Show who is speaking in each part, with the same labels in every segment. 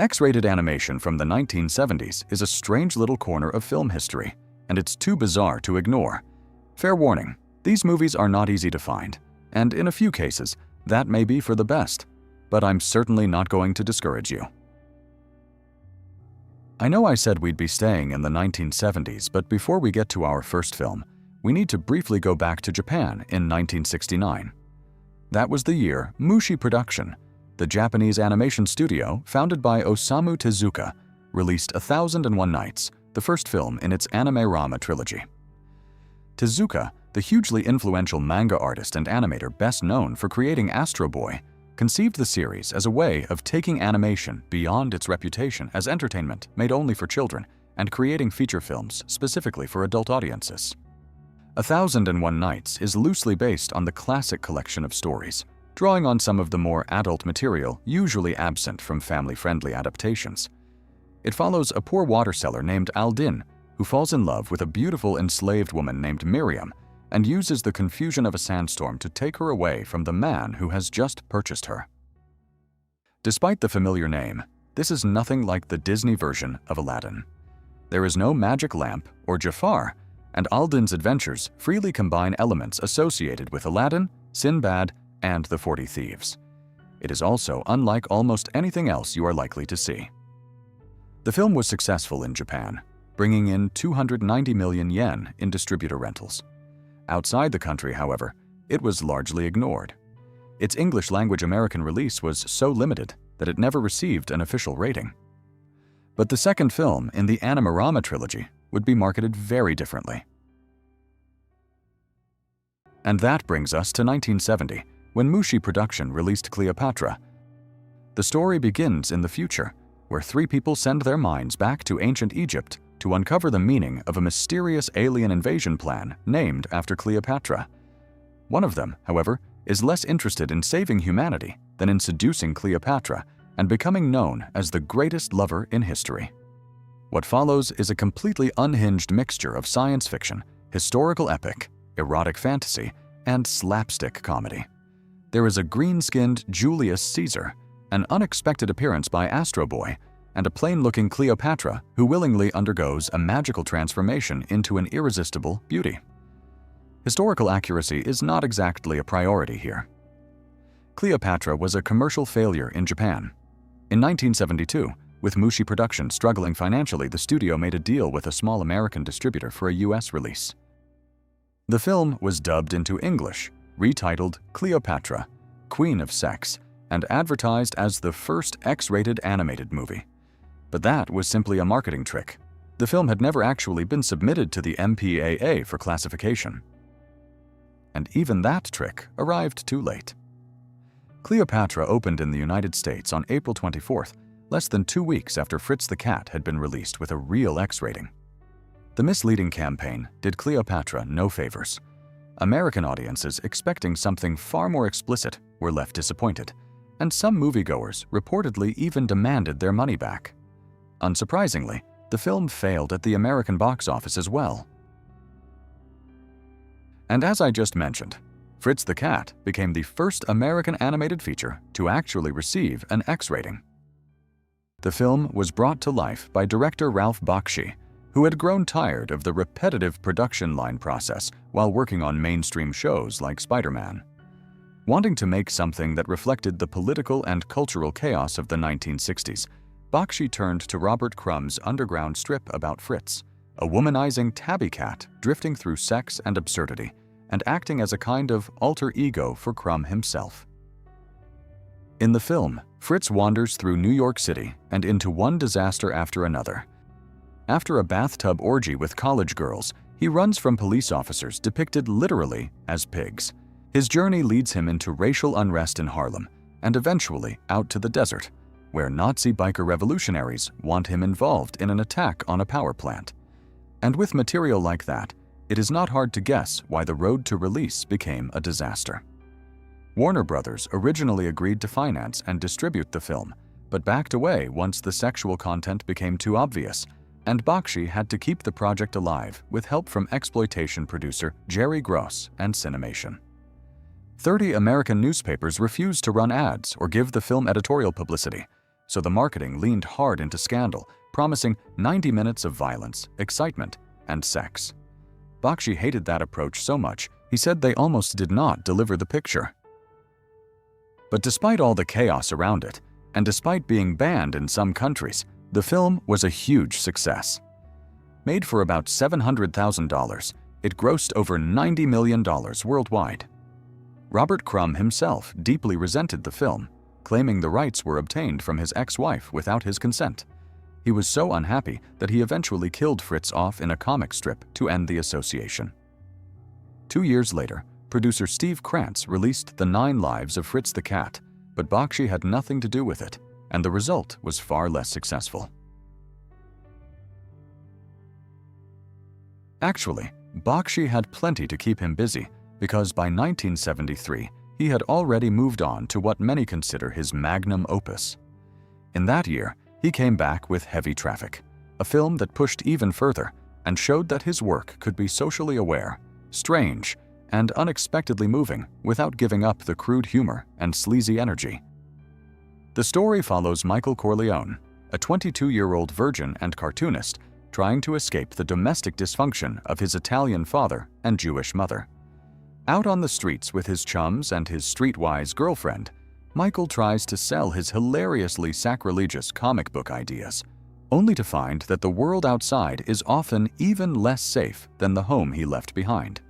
Speaker 1: X-rated animation from the 1970s is a strange little corner of film history, and it's too bizarre to ignore. Fair warning, these movies are not easy to find, and in a few cases, that may be for the best, but I'm certainly not going to discourage you. I know I said we'd be staying in the 1970s, but before we get to our first film, we need to briefly go back to Japan in 1969. That was the year Mushi Production, the Japanese animation studio founded by Osamu Tezuka, released 1001 Nights, the first film in its anime-rama trilogy. Tezuka, the hugely influential manga artist and animator best known for creating Astro Boy, conceived the series as a way of taking animation beyond its reputation as entertainment made only for children and creating feature films specifically for adult audiences. 1001 Nights is loosely based on the classic collection of stories, drawing on some of the more adult material usually absent from family-friendly adaptations. It follows a poor water seller named Aldin, who falls in love with a beautiful enslaved woman named Miriam and uses the confusion of a sandstorm to take her away from the man who has just purchased her. Despite the familiar name, this is nothing like the Disney version of Aladdin. There is no magic lamp or Jafar, and Aldin's adventures freely combine elements associated with Aladdin, Sinbad, and the 40 Thieves. It is also unlike almost anything else you are likely to see. The film was successful in Japan, bringing in 290 million yen in distributor rentals. Outside the country, however, it was largely ignored. Its English-language American release was so limited that it never received an official rating. But the second film in the Anime-rama trilogy would be marketed very differently. And that brings us to 1970, when Mushi Production released Cleopatra. The story begins in the future, where three people send their minds back to ancient Egypt to uncover the meaning of a mysterious alien invasion plan named after Cleopatra. One of them, however, is less interested in saving humanity than in seducing Cleopatra and becoming known as the greatest lover in history. What follows is a completely unhinged mixture of science fiction, historical epic, erotic fantasy, and slapstick comedy. There is a green-skinned Julius Caesar, an unexpected appearance by Astro Boy, and a plain-looking Cleopatra who willingly undergoes a magical transformation into an irresistible beauty. Historical accuracy is not exactly a priority here. Cleopatra was a commercial failure in Japan. In 1972, with Mushi Production struggling financially, the studio made a deal with a small American distributor for a US release. The film was dubbed into English, retitled Cleopatra, Queen of Sex, and advertised as the first X-rated animated movie. But that was simply a marketing trick. The film had never actually been submitted to the MPAA for classification. And even that trick arrived too late. Cleopatra opened in the United States on April 24th, less than 2 weeks after Fritz the Cat had been released with a real X rating. The misleading campaign did Cleopatra no favors. American audiences expecting something far more explicit were left disappointed, and some moviegoers reportedly even demanded their money back. Unsurprisingly, the film failed at the American box office as well. And as I just mentioned, Fritz the Cat became the first American animated feature to actually receive an X rating. The film was brought to life by director Ralph Bakshi, who had grown tired of the repetitive production line process while working on mainstream shows like Spider-Man. Wanting to make something that reflected the political and cultural chaos of the 1960s, Bakshi turned to Robert Crumb's underground strip about Fritz, a womanizing tabby cat drifting through sex and absurdity, and acting as a kind of alter ego for Crumb himself. In the film, Fritz wanders through New York City and into one disaster after another. After a bathtub orgy with college girls, he runs from police officers depicted literally as pigs. His journey leads him into racial unrest in Harlem and eventually out to the desert, where Nazi biker revolutionaries want him involved in an attack on a power plant. And with material like that, it is not hard to guess why the road to release became a disaster. Warner Brothers originally agreed to finance and distribute the film, but backed away once the sexual content became too obvious, and Bakshi had to keep the project alive with help from exploitation producer Jerry Gross and Cinemation. 30 American newspapers refused to run ads or give the film editorial publicity, so the marketing leaned hard into scandal, promising 90 minutes of violence, excitement, and sex. Bakshi hated that approach so much, he said they almost did not deliver the picture. But despite all the chaos around it, and despite being banned in some countries, the film was a huge success. Made for about $700,000, it grossed over $90 million worldwide. Robert Crumb himself deeply resented the film, claiming the rights were obtained from his ex-wife without his consent. He was so unhappy that he eventually killed Fritz off in a comic strip to end the association. 2 years later, producer Steve Krantz released The 9 Lives of Fritz the Cat, but Bakshi had nothing to do with it, and the result was far less successful. Actually, Bakshi had plenty to keep him busy, because by 1973, he had already moved on to what many consider his magnum opus. In that year, he came back with Heavy Traffic, a film that pushed even further and showed that his work could be socially aware, strange, and unexpectedly moving without giving up the crude humor and sleazy energy. The story follows Michael Corleone, a 22-year-old virgin and cartoonist trying to escape the domestic dysfunction of his Italian father and Jewish mother. Out on the streets with his chums and his streetwise girlfriend, Michael tries to sell his hilariously sacrilegious comic book ideas, only to find that the world outside is often even less safe than the home he left behind.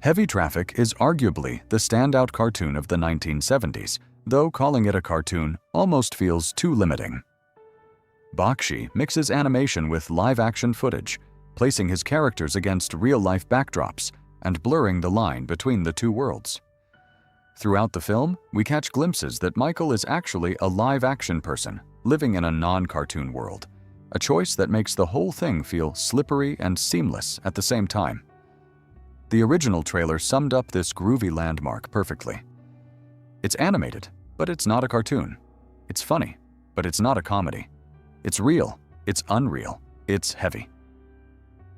Speaker 1: Heavy Traffic is arguably the standout cartoon of the 1970s, though calling it a cartoon almost feels too limiting. Bakshi mixes animation with live-action footage, placing his characters against real-life backdrops and blurring the line between the two worlds. Throughout the film, we catch glimpses that Michael is actually a live-action person living in a non-cartoon world, a choice that makes the whole thing feel slippery and seamless at the same time. The original trailer summed up this groovy landmark perfectly. It's animated, but it's not a cartoon. It's funny, but it's not a comedy. It's real, it's unreal, it's heavy.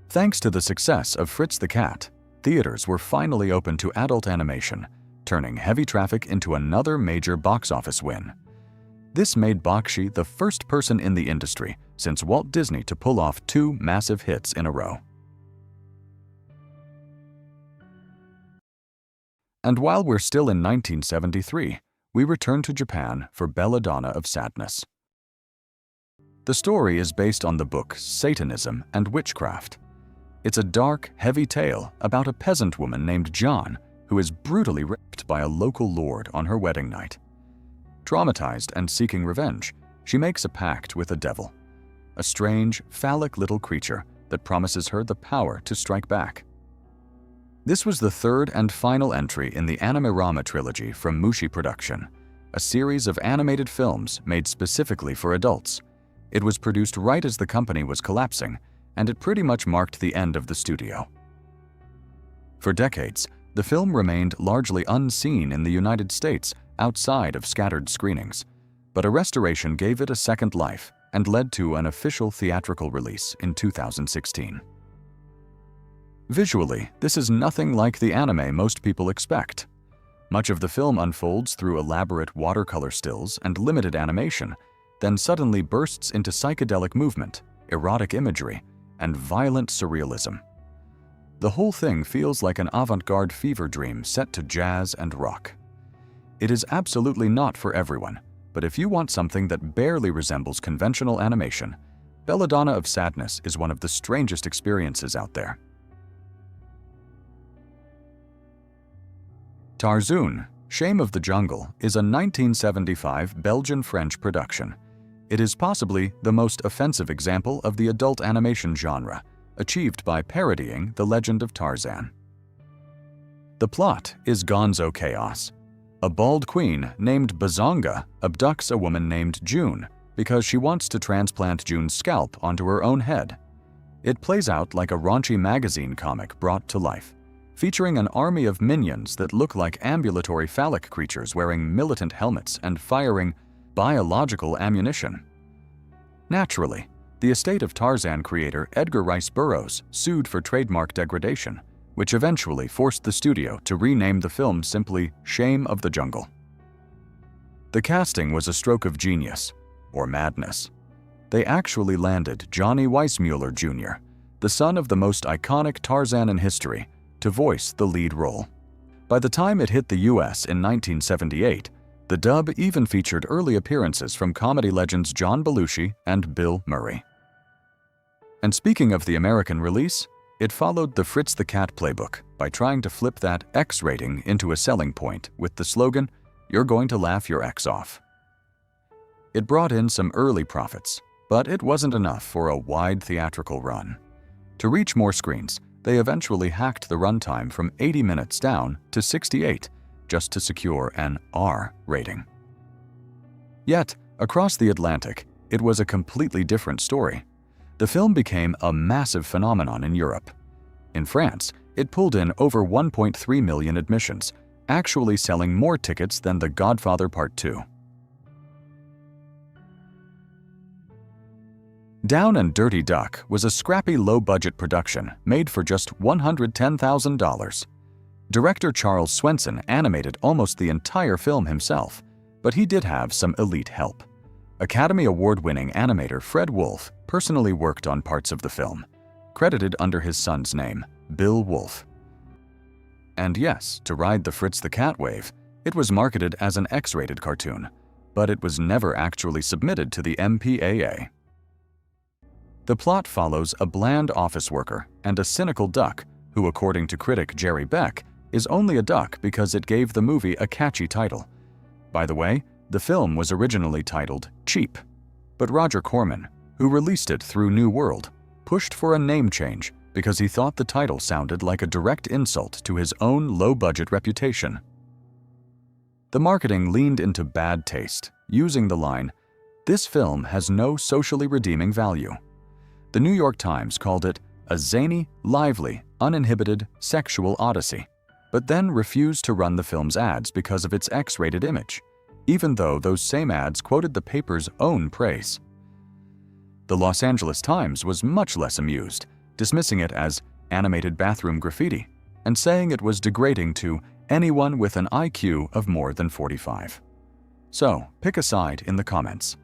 Speaker 1: Thanks to the success of Fritz the Cat, theaters were finally open to adult animation, turning Heavy Traffic into another major box office win. This made Bakshi the first person in the industry since Walt Disney to pull off 2 massive hits in a row. And while we're still in 1973, we return to Japan for Belladonna of Sadness. The story is based on the book Satanism and Witchcraft. It's a dark, heavy tale about a peasant woman named John who is brutally raped by a local lord on her wedding night. Traumatized and seeking revenge, she makes a pact with the devil, a strange, phallic little creature that promises her the power to strike back. This was the 3rd and final entry in the Anime-Rama trilogy from Mushi Production, a series of animated films made specifically for adults. It was produced right as the company was collapsing, and it pretty much marked the end of the studio. For decades, the film remained largely unseen in the United States outside of scattered screenings, but a restoration gave it a second life and led to an official theatrical release in 2016. Visually, this is nothing like the anime most people expect. Much of the film unfolds through elaborate watercolor stills and limited animation, then suddenly bursts into psychedelic movement, erotic imagery, and violent surrealism. The whole thing feels like an avant-garde fever dream set to jazz and rock. It is absolutely not for everyone, but if you want something that barely resembles conventional animation, Belladonna of Sadness is one of the strangest experiences out there. Tarzoon, Shame of the Jungle, is a 1975 Belgian-French production. It is possibly the most offensive example of the adult animation genre, achieved by parodying the legend of Tarzan. The plot is gonzo chaos. A bald queen named Bazonga abducts a woman named June because she wants to transplant June's scalp onto her own head. It plays out like a raunchy magazine comic brought to life, featuring an army of minions that look like ambulatory phallic creatures wearing militant helmets and firing biological ammunition. Naturally, the estate of Tarzan creator Edgar Rice Burroughs sued for trademark degradation, which eventually forced the studio to rename the film simply Shame of the Jungle. The casting was a stroke of genius, or madness. They actually landed Johnny Weissmuller Jr., the son of the most iconic Tarzan in history, to voice the lead role. By the time it hit the US in 1978, the dub even featured early appearances from comedy legends John Belushi and Bill Murray. And speaking of the American release, it followed the Fritz the Cat playbook by trying to flip that X rating into a selling point with the slogan, "You're going to laugh your X off." It brought in some early profits, but it wasn't enough for a wide theatrical run. To reach more screens, they eventually hacked the runtime from 80 minutes down to 68 just to secure an R rating. Yet, across the Atlantic, it was a completely different story. The film became a massive phenomenon in Europe. In France, it pulled in over 1.3 million admissions, actually selling more tickets than The Godfather Part 2. Down and Dirty Duck was a scrappy low-budget production made for just $110,000. Director Charles Swenson animated almost the entire film himself, but he did have some elite help. Academy Award-winning animator Fred Wolf personally worked on parts of the film, credited under his son's name, Bill Wolf. And yes, to ride the Fritz the Cat wave, it was marketed as an X-rated cartoon, but it was never actually submitted to the MPAA. The plot follows a bland office worker and a cynical duck who, according to critic Jerry Beck, is only a duck because it gave the movie a catchy title. By the way, the film was originally titled Cheap, but Roger Corman, who released it through New World, pushed for a name change because he thought the title sounded like a direct insult to his own low-budget reputation. The marketing leaned into bad taste, using the line, "This film has no socially redeeming value." The New York Times called it a zany, lively, uninhibited sexual odyssey, but then refused to run the film's ads because of its X-rated image, even though those same ads quoted the paper's own praise. The Los Angeles Times was much less amused, dismissing it as animated bathroom graffiti and saying it was degrading to anyone with an IQ of more than 45. So, pick a side in the comments.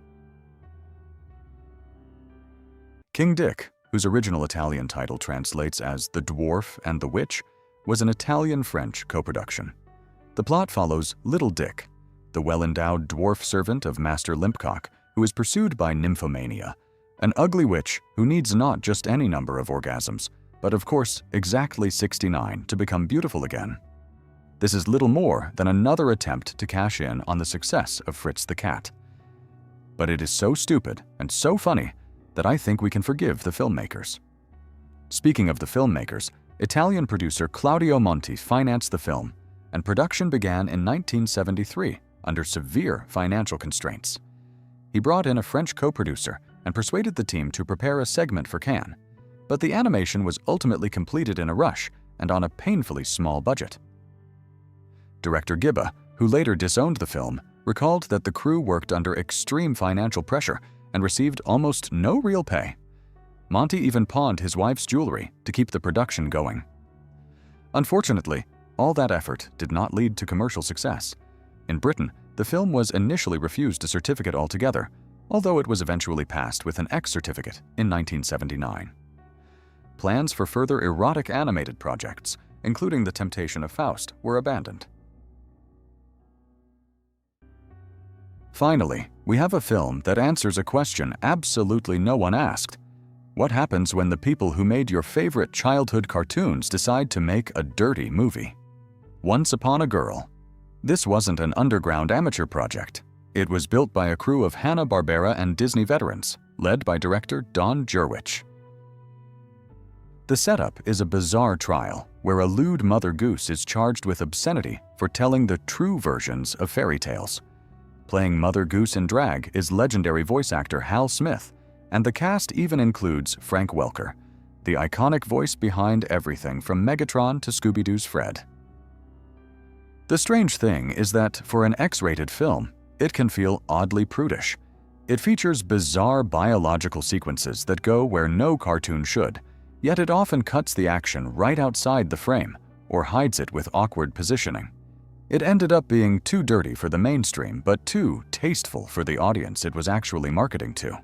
Speaker 1: King Dick, whose original Italian title translates as The Dwarf and the Witch, was an Italian-French co-production. The plot follows Little Dick, the well-endowed dwarf servant of Master Limpcock, who is pursued by nymphomania, an ugly witch who needs not just any number of orgasms, but of course exactly 69 to become beautiful again. This is little more than another attempt to cash in on the success of Fritz the Cat. But it is so stupid and so funny that I think we can forgive the filmmakers. Speaking of the filmmakers, Italian producer Claudio Monti financed the film, and production began in 1973 under severe financial constraints. He brought in a French co-producer and persuaded the team to prepare a segment for Cannes, but the animation was ultimately completed in a rush and on a painfully small budget. Director Gibba, who later disowned the film, recalled that the crew worked under extreme financial pressure and received almost no real pay. Monty even pawned his wife's jewelry to keep the production going. Unfortunately, all that effort did not lead to commercial success. In Britain, the film was initially refused a certificate altogether, although it was eventually passed with an X certificate in 1979. Plans for further erotic animated projects, including The Temptation of Faust, were abandoned. Finally, we have a film that answers a question absolutely no one asked. What happens when the people who made your favorite childhood cartoons decide to make a dirty movie? Once Upon a Girl. This wasn't an underground amateur project. It was built by a crew of Hanna-Barbera and Disney veterans, led by director Don Jurwich. The setup is a bizarre trial where a lewd Mother Goose is charged with obscenity for telling the true versions of fairy tales. Playing Mother Goose in drag is legendary voice actor Hal Smith, and the cast even includes Frank Welker, the iconic voice behind everything from Megatron to Scooby-Doo's Fred. The strange thing is that for an X-rated film, it can feel oddly prudish. It features bizarre biological sequences that go where no cartoon should, yet it often cuts the action right outside the frame or hides it with awkward positioning. It ended up being too dirty for the mainstream, but too tasteful for the audience it was actually marketing to.